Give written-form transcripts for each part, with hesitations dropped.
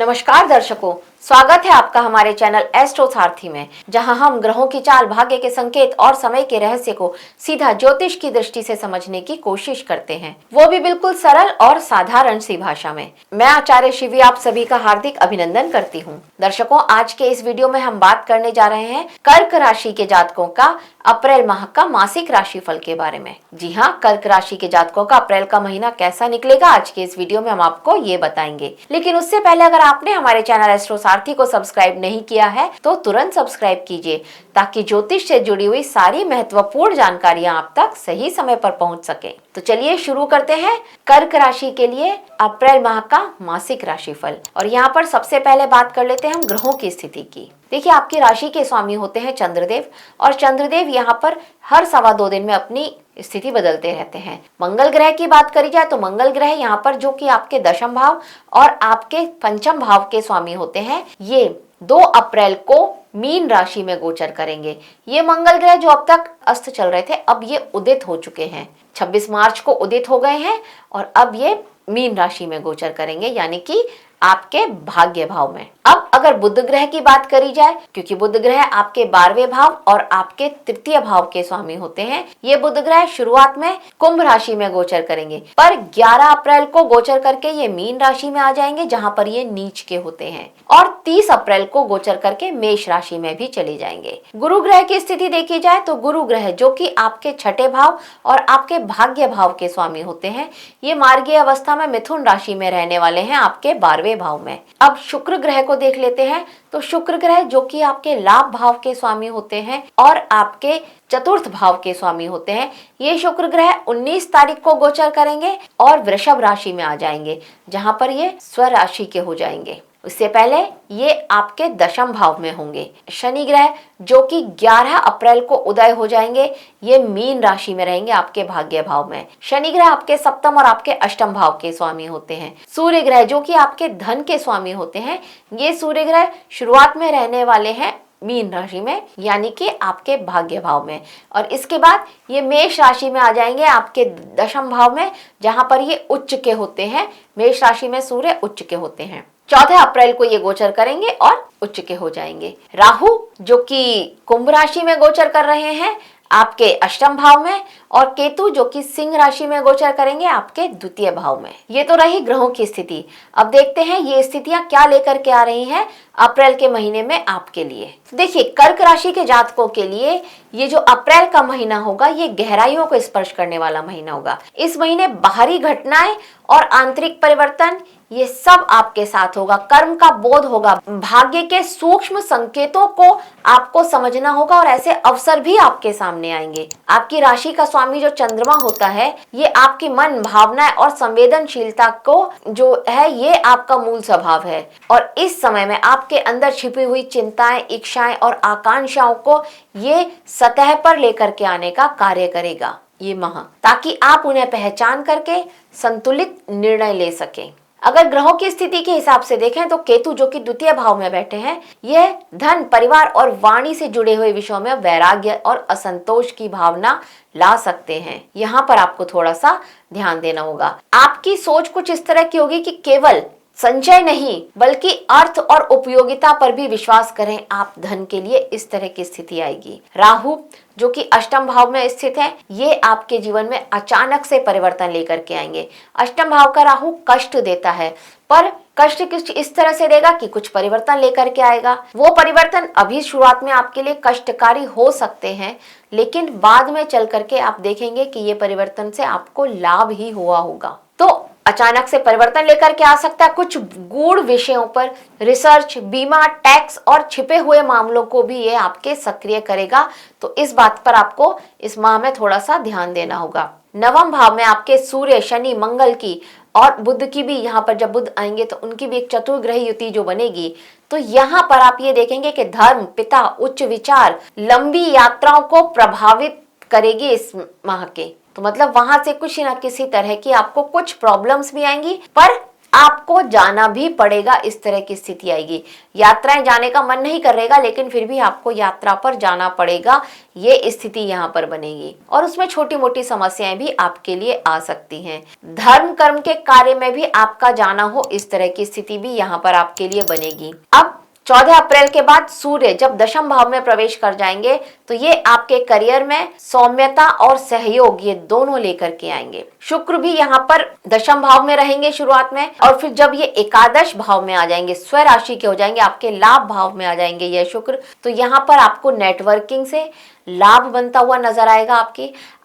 नमस्कार दर्शकों, स्वागत है आपका हमारे चैनल एस्ट्रो सारथी में, जहां हम ग्रहों की चाल, भाग्य के संकेत और समय के रहस्य को सीधा ज्योतिष की दृष्टि से समझने की कोशिश करते हैं, वो भी बिल्कुल सरल और साधारण सी भाषा में। मैं आचार्य शिवी आप सभी का हार्दिक अभिनंदन करती हूँ। दर्शकों, आज के इस वीडियो में हम बात करने जा रहे हैं कर्क राशि के जातकों का अप्रैल माह का मासिक राशिफल के बारे में। जी हाँ, कर्क राशि के जातकों का अप्रैल का महीना कैसा निकलेगा, आज के इस वीडियो में हम आपको ये बताएंगे। लेकिन उससे पहले अगर आपने हमारे चैनल एस्ट्रो सारथी को सब्सक्राइब नहीं किया है तो तुरंत सब्सक्राइब कीजिए, ताकि ज्योतिष से जुड़ी हुई सारी महत्वपूर्ण जानकारियां आप तक सही समय पर पहुंच सके। तो चलिए शुरू करते हैं कर्क राशि के लिए अप्रैल माह का मासिक राशिफल। और यहाँ पर सबसे पहले बात कर लेते हैं हम ग्रहों की स्थिति की। देखिए, आपकी राशि के स्वामी होते हैं चंद्रदेव, और चंद्रदेव यहाँ पर हर 2.25 दिन में अपनी स्थिति बदलते रहते हैं। मंगल ग्रह की बात करी जाए तो मंगल ग्रह यहाँ पर जो कि आपके दशम भाव और आपके पंचम भाव के स्वामी होते हैं, ये 2 अप्रैल को मीन राशि में गोचर करेंगे। ये मंगल ग्रह जो अब तक अस्त चल रहे थे, अब ये उदित हो चुके हैं। 26 मार्च को उदित हो गए हैं और अब ये मीन राशि में गोचर करेंगे, यानी कि आपके भाग्य भाव में। अब अगर बुध ग्रह की बात करी जाए, क्योंकि बुध ग्रह आपके 12वें भाव और आपके तृतीय भाव के स्वामी होते हैं, ये बुध ग्रह शुरुआत में कुंभ राशि में गोचर करेंगे, पर 11 अप्रैल को गोचर करके ये मीन राशि में आ जाएंगे, जहां पर ये नीच के होते हैं, और 30 अप्रैल को गोचर करके मेष राशि में भी चले जाएंगे। गुरु ग्रह की स्थिति देखी जाए तो गुरु ग्रह जो कि आपके 6ठे भाव और आपके भाग्य भाव के स्वामी होते हैं, ये मार्गीय अवस्था में मिथुन राशि में रहने वाले हैं, आपके 12वें भाव में। अब शुक्र ग्रह को देख लेते हैं तो शुक्र ग्रह जो कि आपके लाभ भाव के स्वामी होते हैं और आपके चतुर्थ भाव के स्वामी होते हैं, ये शुक्र ग्रह 19 तारीख को गोचर करेंगे और वृषभ राशि में आ जाएंगे, जहां पर ये स्वराशि के हो जाएंगे। उससे पहले ये आपके दशम भाव में होंगे। शनि ग्रह जो कि 11 अप्रैल को उदय हो जाएंगे, ये मीन राशि में रहेंगे, आपके भाग्य भाव में। शनि ग्रह आपके सप्तम और आपके अष्टम भाव के स्वामी होते हैं। सूर्य ग्रह जो कि आपके धन के स्वामी होते हैं, ये सूर्य ग्रह शुरुआत में रहने वाले हैं मीन राशि में, यानी कि आपके भाग्य भाव में, और इसके बाद ये मेष राशि में आ जाएंगे, आपके दशम भाव में, जहां पर ये उच्च के होते हैं। मेष राशि में सूर्य उच्च के होते हैं। 14 अप्रैल को ये गोचर करेंगे और उच्च के हो जाएंगे। राहु जो कि कुंभ राशि में गोचर कर रहे हैं आपके अष्टम भाव में, और केतु जो कि सिंह राशि में गोचर करेंगे आपके द्वितीय भाव में। ये तो रही ग्रहों की स्थिति। अब देखते हैं ये स्थितियां क्या लेकर के आ रही हैं अप्रैल के महीने में आपके लिए। देखिए, कर्क राशि के जातकों के लिए ये जो अप्रैल का महीना होगा, ये गहराइयों को स्पर्श करने वाला महीना होगा। इस महीने बाहरी घटनाएं और आंतरिक परिवर्तन ये सब आपके साथ होगा। कर्म का बोध होगा, भाग्य के सूक्ष्म संकेतों को आपको समझना होगा, और ऐसे अवसर भी आपके सामने आएंगे। आपकी राशि का स्वामी जो चंद्रमा होता है, ये आपकी मन, भावनाएं और संवेदनशीलता को जो है, ये आपका मूल स्वभाव है, और इस समय में आपके अंदर छिपी हुई चिंताएं, इच्छाएं और आकांक्षाओं को ये सतह पर लेकर के आने का कार्य करेगा ये माह, ताकि आप उन्हें पहचान करके संतुलित निर्णय ले सकें। अगर ग्रहों की स्थिति के हिसाब से देखें तो केतु जो कि द्वितीय भाव में बैठे हैं, यह धन, परिवार और वाणी से जुड़े हुए विषयों में वैराग्य और असंतोष की भावना ला सकते हैं। यहाँ पर आपको थोड़ा सा ध्यान देना होगा। आपकी सोच कुछ इस तरह की होगी कि केवल संचय नहीं बल्कि अर्थ और उपयोगिता पर भी विश्वास करें आप धन के लिए, इस तरह की स्थिति आएगी। राहु जो कि अष्टम भाव में स्थित है, ये आपके जीवन में अचानक से परिवर्तन लेकर के आएंगे। अष्टम भाव का राहु कष्ट देता है, पर कष्ट कुछ इस तरह से देगा कि कुछ परिवर्तन लेकर के आएगा। वो परिवर्तन अभी शुरुआत में आपके लिए कष्टकारी हो सकते हैं, लेकिन बाद में चल करके आप देखेंगे कि ये परिवर्तन से आपको लाभ ही हुआ होगा। तो अचानक से परिवर्तन लेकर के आ सकता है। कुछ गूढ़ विषयों पर रिसर्च, बीमा, टैक्स और छिपे हुए मामलों को भी ये आपके सक्रिय करेगा, तो इस बात पर आपको इस माह में थोड़ा सा ध्यान देना होगा। नवम भाव में आपके सूर्य, शनि, मंगल की और बुध की भी, यहाँ पर जब बुध आएंगे तो उनकी भी एक चतुर्ग्रह युति जो बनेगी, तो यहाँ पर आप ये देखेंगे कि धर्म, पिता, उच्च विचार, लंबी यात्राओं को प्रभावित करेगी इस माह के। तो मतलब वहां से कुछ न किसी तरह की आपको कुछ प्रॉब्लम्स भी आएंगी, पर आपको जाना भी पड़ेगा, इस तरह की स्थिति आएगी। यात्राएं जाने का मन नहीं करेगा, लेकिन फिर भी आपको यात्रा पर जाना पड़ेगा, ये स्थिति यहाँ पर बनेगी। और उसमें छोटी मोटी समस्याएं भी आपके लिए आ सकती हैं। धर्म कर्म के कार्य में भी आपका जाना हो, इस तरह की स्थिति भी यहाँ पर आपके लिए बनेगी। अब 14 अप्रैल के बाद सूर्य जब दशम भाव में प्रवेश कर जाएंगे तो ये आपके करियर में सौम्यता और सहयोग ये दोनों लेकर के आएंगे। शुक्र भी यहाँ पर दशम भाव में रहेंगे शुरुआत में, और फिर जब ये एकादश भाव में आ जाएंगे, स्व राशि के हो जाएंगे, आपके लाभ भाव में आ जाएंगे ये शुक्र, तो यहाँ पर आपको नेटवर्किंग से लाभ बनता हुआ नजर आएगा।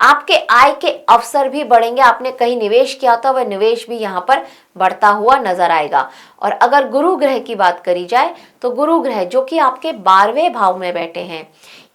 आपके आय के अवसर भी बढ़ेंगे। आपने कहीं निवेश किया था, वह निवेश भी यहाँ पर बढ़ता हुआ नजर आएगा। और अगर गुरु ग्रह की बात करी जाए तो गुरु ग्रह जो कि आपके 12वें भाव में बैठे हैं,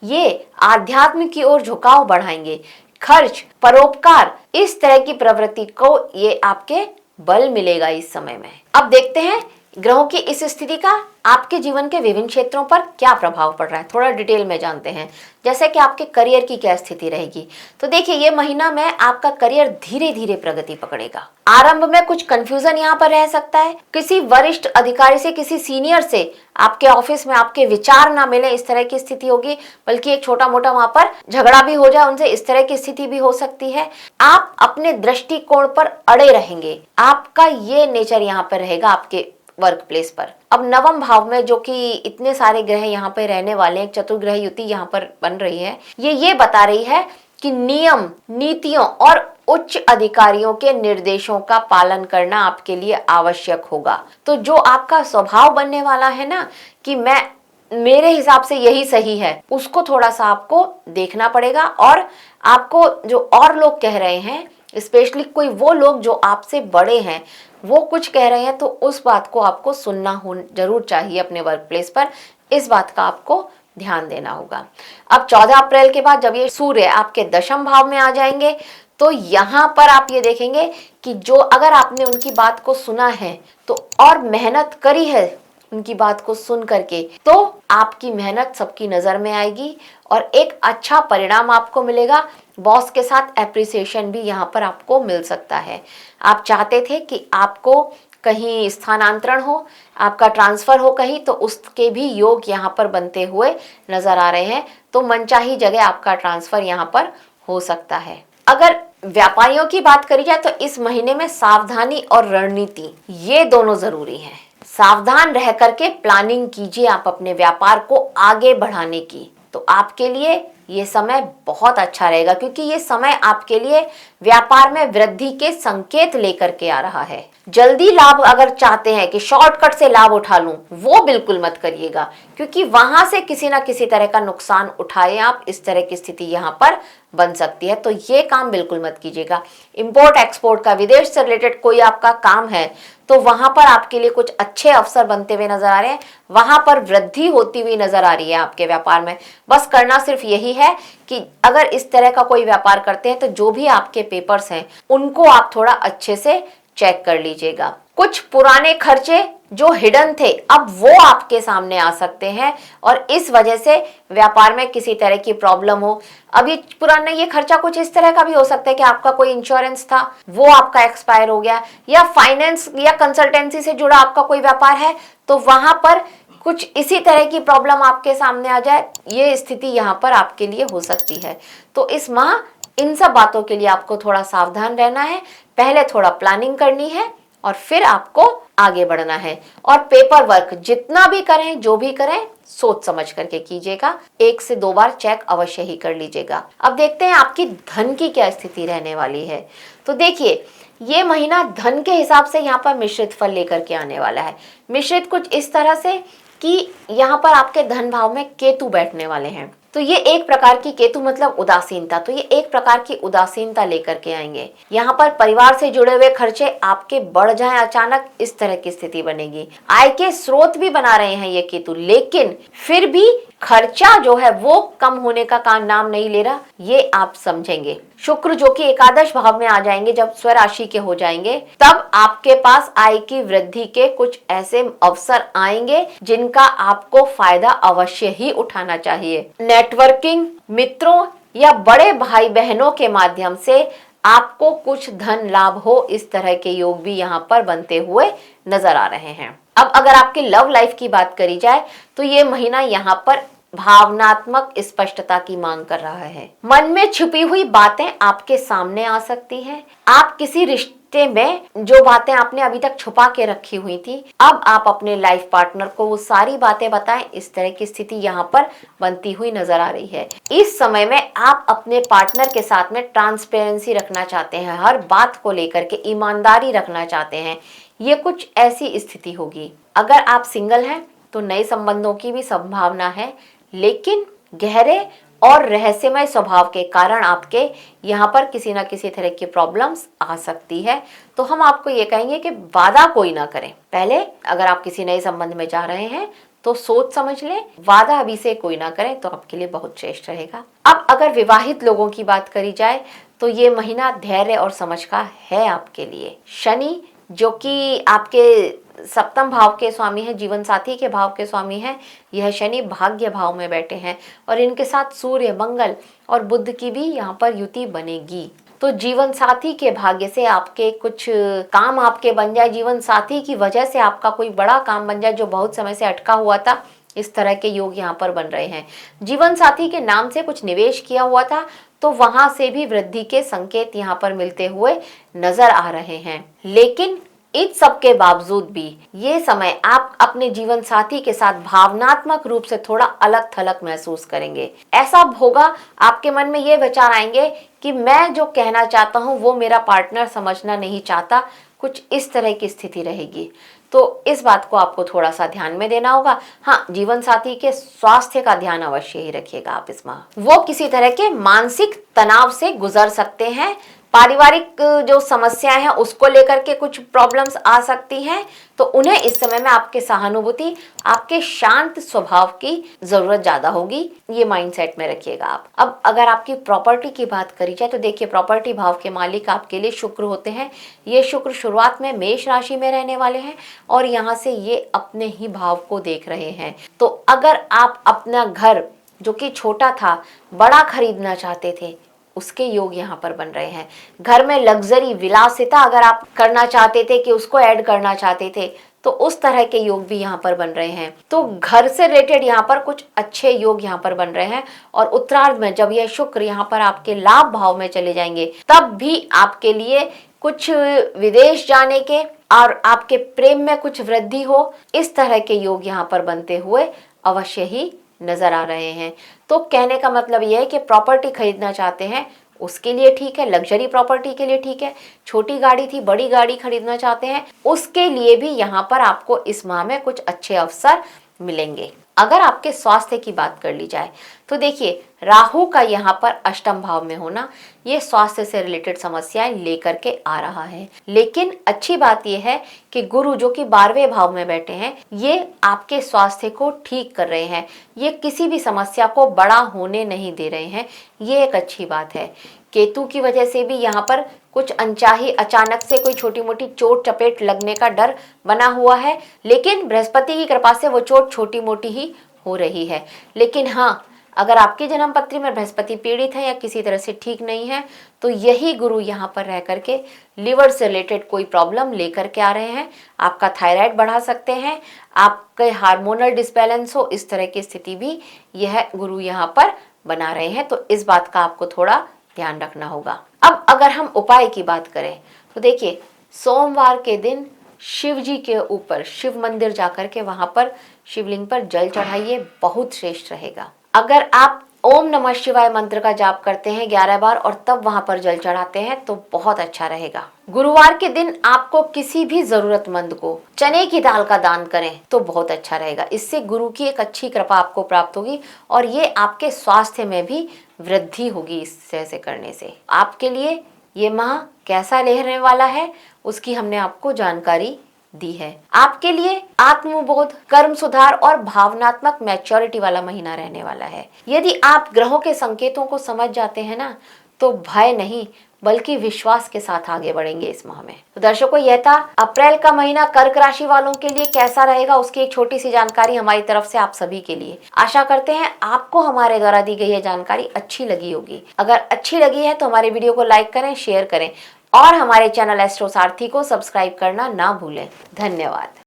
ये आध्यात्म की ओर झुकाव बढ़ाएंगे। खर्च, परोपकार, इस तरह की प्रवृत्ति को ये आपके बल मिलेगा इस समय में। अब देखते हैं ग्रहों की इस स्थिति का आपके जीवन के विभिन्न क्षेत्रों पर क्या प्रभाव पड़ रहा है, थोड़ा डिटेल में जानते हैं। जैसे कि आपके करियर की क्या स्थिति रहेगी, तो देखिए ये महीना में आपका करियर धीरे धीरे प्रगति पकड़ेगा। आरंभ में कुछ कंफ्यूजन यहाँ पर रह सकता है, किसी वरिष्ठ अधिकारी से, किसी सीनियर से आपके ऑफिस में आपके विचार ना मिले, इस तरह की स्थिति होगी, बल्कि एक छोटा मोटा वहां पर झगड़ा भी हो जाए उनसे, इस तरह की स्थिति भी हो सकती है। आप अपने दृष्टिकोण पर अड़े रहेंगे, आपका ये नेचर यहाँ पर रहेगा आपके वर्क प्लेस पर। अब नवम भाव में जो कि इतने सारे ग्रह यहाँ पे रहने वाले हैं, चतुर्ग्रह युति यहाँ पर बन रही है, ये बता रही है कि नियम, नीतियों और उच्च अधिकारियों के निर्देशों का पालन करना आपके लिए आवश्यक होगा। तो जो आपका स्वभाव बनने वाला है ना कि मेरे हिसाब से यही सही है, उसको थोड़ा सा आपको देखना पड़ेगा। और आपको जो और लोग कह रहे हैं, स्पेशली कोई वो लोग जो आपसे बड़े हैं, वो कुछ कह रहे हैं, तो उस बात को आपको सुनना हो जरूर चाहिए अपने वर्क प्लेस पर। इस बात का आपको ध्यान देना होगा। अब 14 अप्रैल के बाद जब ये सूर्य आपके दशम भाव में आ जाएंगे तो यहाँ पर आप ये देखेंगे कि जो अगर आपने उनकी बात को सुना है तो और मेहनत करी है उनकी बात को सुन करके, तो आपकी मेहनत सबकी नजर में आएगी और एक अच्छा परिणाम आपको मिलेगा। बॉस के साथ एप्रिसिएशन भी यहाँ पर आपको मिल सकता है। आप चाहते थे कि आपको कहीं स्थानांतरण हो, आपका ट्रांसफर हो कहीं, तो उसके भी योग यहाँ पर बनते हुए नजर आ रहे हैं। तो मनचाही जगह आपका ट्रांसफर यहाँ पर हो सकता है। अगर व्यापारियों की बात करी जाए तो इस महीने में सावधानी और रणनीति ये दोनों जरूरी है। सावधान रह करके प्लानिंग कीजिए आप अपने व्यापार को आगे बढ़ाने की, तो आपके लिए ये समय बहुत अच्छा रहेगा, क्योंकि ये समय आपके लिए व्यापार में वृद्धि के संकेत लेकर के आ रहा है। जल्दी लाभ अगर चाहते हैं कि शॉर्टकट से लाभ उठा लूं, वो बिल्कुल मत करिएगा, क्योंकि वहां से किसी ना किसी तरह का नुकसान उठाए आप, इस तरह की स्थिति यहाँ पर बन सकती है। तो ये काम बिल्कुल मत कीजिएगा। इंपोर्ट एक्सपोर्ट का, विदेश से रिलेटेड कोई आपका काम है तो वहां पर आपके लिए कुछ अच्छे अवसर बनते हुए नजर आ रहे हैं, वहां पर वृद्धि होती हुई नजर आ रही है आपके व्यापार में। बस करना सिर्फ यही है कि अगर इस तरह का कोई व्यापार करते हैं तो जो भी आपके पेपर्स हैं उनको आप थोड़ा अच्छे से चेक कर लीजिएगा। कुछ पुराने खर्चे जो हिडन थे अब वो आपके सामने आ सकते हैं और इस वजह से व्यापार में किसी तरह की प्रॉब्लम हो। अभी पुराना ये खर्चा कुछ इस तरह का भी हो सकता है कि आपका कोई इंश्योरेंस था वो आपका एक्सपायर हो गया, या फाइनेंस या कंसल्टेंसी से जुड़ा आपका कोई व्यापार है तो वहां पर कुछ इसी तरह की प्रॉब्लम आपके सामने आ जाए, ये स्थिति यहाँ पर आपके लिए हो सकती है। तो इस माह इन सब बातों के लिए आपको थोड़ा सावधान रहना है, पहले थोड़ा प्लानिंग करनी है और फिर आपको आगे बढ़ना है। और पेपर वर्क जितना भी करें, जो भी करें, सोच समझ करके कीजिएगा। 1 से 2 बार चेक अवश्य ही कर लीजिएगा। अब देखते हैं आपकी धन की क्या स्थिति रहने वाली है। तो देखिए ये महीना धन के हिसाब से यहाँ पर मिश्रित फल लेकर के आने वाला है। मिश्रित कुछ इस तरह से कि यहाँ पर आपके धन भाव में केतु बैठने वाले हैं, तो ये एक प्रकार की, केतु मतलब उदासीनता, तो ये एक प्रकार की उदासीनता लेकर के आएंगे। यहाँ पर परिवार से जुड़े हुए खर्चे आपके बढ़ जाएं अचानक, इस तरह की स्थिति बनेगी। आय के स्रोत भी बना रहे हैं ये केतु, लेकिन फिर भी खर्चा जो है वो कम होने का नाम नहीं ले रहा, ये आप समझेंगे। शुक्र जो कि एकादश भाव में आ जाएंगे, जब स्वराशि के हो जाएंगे, तब आपके पास आय की वृद्धि के कुछ ऐसे अवसर आएंगे जिनका आपको फायदा अवश्य ही उठाना चाहिए। नेटवर्किंग, मित्रों या बड़े भाई बहनों के माध्यम से आपको कुछ धन लाभ हो, इस तरह के योग भी यहाँ पर बनते हुए नजर आ रहे हैं। अब अगर आपके लव लाइफ की बात करी जाए तो ये महीना यहाँ पर भावनात्मक स्पष्टता की मांग कर रहा है। मन में छुपी हुई बातें आपके सामने आ सकती हैं। आप किसी रिश्ते में जो बातें आपने अभी तक छुपा के रखी हुई थी, अब आप अपने लाइफ पार्टनर को वो सारी बातें बताएं, इस तरह की स्थिति यहाँ पर बनती हुई नजर आ रही है। इस समय में आप अपने पार्टनर के साथ में ट्रांसपेरेंसी रखना चाहते हैं, हर बात को लेकर के ईमानदारी रखना चाहते हैं। ये कुछ ऐसी स्थिति होगी। अगर आप सिंगल हैं तो नए संबंधों की भी संभावना है, लेकिन गहरे और रहस्यमय स्वभाव के कारण आपके यहाँ पर किसी ना किसी तरह की प्रॉब्लम्स आ सकती है। तो हम आपको ये कहेंगे कि वादा कोई ना करें। पहले अगर आप किसी नए संबंध में जा रहे हैं तो सोच समझ लें, वादा अभी से कोई ना करें तो आपके लिए बहुत श्रेष्ठ रहेगा। अब अगर विवाहित लोगों की बात करी जाए तो ये महीना धैर्य और समझ का है आपके लिए। शनि जो कि आपके सप्तम भाव के स्वामी हैं, जीवन साथी के भाव के स्वामी हैं, यह शनि भाग्य भाव में बैठे हैं और इनके साथ सूर्य, मंगल और बुध की भी यहाँ पर युति बनेगी। तो जीवन साथी के भाग्य से आपके कुछ काम आपके बन जाए, जीवन साथी की वजह से आपका कोई बड़ा काम बन जाए जो बहुत समय से अटका हुआ था, इस तरह के योग यहाँ पर बन रहे हैं। जीवन साथी के नाम से कुछ निवेश किया हुआ था तो वहां से भी वृद्धि के संकेत यहाँ पर मिलते हुए नजर आ रहे हैं। लेकिन इन सब के बावजूद भी ये समय आप अपने जीवन साथी के साथ भावनात्मक रूप से थोड़ा अलग थलग महसूस करेंगे। ऐसा होगा, आपके मन में ये विचार आएंगे कि मैं जो कहना चाहता हूँ वो मेरा पार्टनर समझना नहीं चाहता, कुछ इस तरह की स्थिति रहेगी। तो इस बात को आपको थोड़ा सा ध्यान में देना होगा। हाँ, जीवन साथी के स्वास्थ्य का ध्यान अवश्य ही रखिएगा आप इस माह। वो किसी तरह के मानसिक तनाव से गुजर सकते हैं। पारिवारिक जो समस्याएं हैं उसको लेकर के कुछ प्रॉब्लम्स आ सकती हैं, तो उन्हें इस समय में आपके सहानुभूति, आपके शांत स्वभाव की जरूरत ज्यादा होगी। ये माइंडसेट में रखिएगा आप। अब अगर आपकी प्रॉपर्टी की बात करी जाए तो देखिए, प्रॉपर्टी भाव के मालिक आपके लिए शुक्र होते हैं। ये शुक्र शुरुआत में मेष राशि में रहने वाले हैं और यहाँ से ये अपने ही भाव को देख रहे हैं। तो अगर आप अपना घर जो कि छोटा था बड़ा खरीदना चाहते थे, उसके योग यहाँ पर बन रहे हैं। घर में लग्जरी, विलासिता अगर आप करना चाहते थे कि उसको ऐड करना चाहते थे, तो उस तरह के योग भी यहाँ पर बन रहे हैं। तो घर से रिलेटेड यहाँ पर कुछ अच्छे योग यहाँ पर बन रहे हैं। और उत्तरार्ध में जब यह शुक्र यहाँ पर आपके लाभ भाव में चले जाएंगे, तब भी आपके लिए कुछ विदेश जाने के और आपके प्रेम में कुछ वृद्धि हो, इस तरह के योग यहाँ पर बनते हुए अवश्य ही नजर आ रहे हैं। तो कहने का मतलब यह है कि प्रॉपर्टी खरीदना चाहते हैं उसके लिए ठीक है, लग्जरी प्रॉपर्टी के लिए ठीक है। छोटी गाड़ी थी, बड़ी गाड़ी खरीदना चाहते हैं उसके लिए भी यहाँ पर आपको इस माह में कुछ अच्छे अवसर मिलेंगे। अगर आपके स्वास्थ्य की बात कर ली जाए तो देखिए, राहु का यहाँ पर अष्टम भाव में होना ये स्वास्थ्य से रिलेटेड समस्याएं लेकर के आ रहा है। लेकिन अच्छी बात यह है कि गुरु जो कि 12वें भाव में बैठे हैं, ये आपके स्वास्थ्य को ठीक कर रहे हैं। ये किसी भी समस्या को बड़ा होने नहीं दे रहे हैं, ये एक अच्छी बात है। केतु की वजह से भी यहाँ पर कुछ अनचाही अचानक से कोई छोटी मोटी चोट चपेट लगने का डर बना हुआ है, लेकिन बृहस्पति की कृपा से वो चोट छोटी मोटी ही हो रही है। लेकिन हाँ, अगर आपकी जन्म पत्री में बृहस्पति पीड़ित है या किसी तरह से ठीक नहीं है, तो यही गुरु यहाँ पर रह करके लिवर से रिलेटेड कोई प्रॉब्लम लेकर के आ रहे हैं। आपका थायराइड बढ़ा सकते हैं, आपके हार्मोनल डिसबैलेंस हो, इस तरह की स्थिति भी यह गुरु यहाँ पर बना रहे हैं। तो इस बात का आपको थोड़ा ध्यान रखना होगा। अब अगर हम उपाय की बात करें तो देखिए, सोमवार के दिन शिव जी के ऊपर शिव मंदिर जाकर के वहां पर शिवलिंग पर जल चढ़ाइए, बहुत श्रेष्ठ रहेगा। अगर आप ओम नमः शिवाय मंत्र का जाप करते हैं 11 बार और तब वहां पर जल चढ़ाते हैं तो बहुत अच्छा रहेगा। गुरुवार के दिन आपको किसी भी जरूरतमंद को चने की दाल का दान करें तो बहुत अच्छा रहेगा। इससे गुरु की एक अच्छी कृपा आपको प्राप्त होगी और ये आपके स्वास्थ्य में भी वृद्धि होगी। इस ऐसे करने से आपके लिए ये माह कैसा रहने वाला है उसकी हमने आपको जानकारी दी है। आपके लिए आत्मबोध, कर्म सुधार और भावनात्मक मैच्योरिटी वाला महीना रहने वाला है। यदि आप ग्रहों के संकेतों को समझ जाते हैं ना, तो भय नहीं बल्कि विश्वास के साथ आगे बढ़ेंगे इस माह में। तो दर्शकों, यह था अप्रैल का महीना कर्क राशि वालों के लिए कैसा रहेगा, उसकी एक छोटी सी जानकारी हमारी तरफ से आप सभी के लिए। आशा करते हैं आपको हमारे द्वारा दी गई यह जानकारी अच्छी लगी होगी। अगर अच्छी लगी है तो हमारे वीडियो को लाइक करें, शेयर करें और हमारे चैनल एस्ट्रो सारथी को सब्सक्राइब करना ना भूलें। धन्यवाद।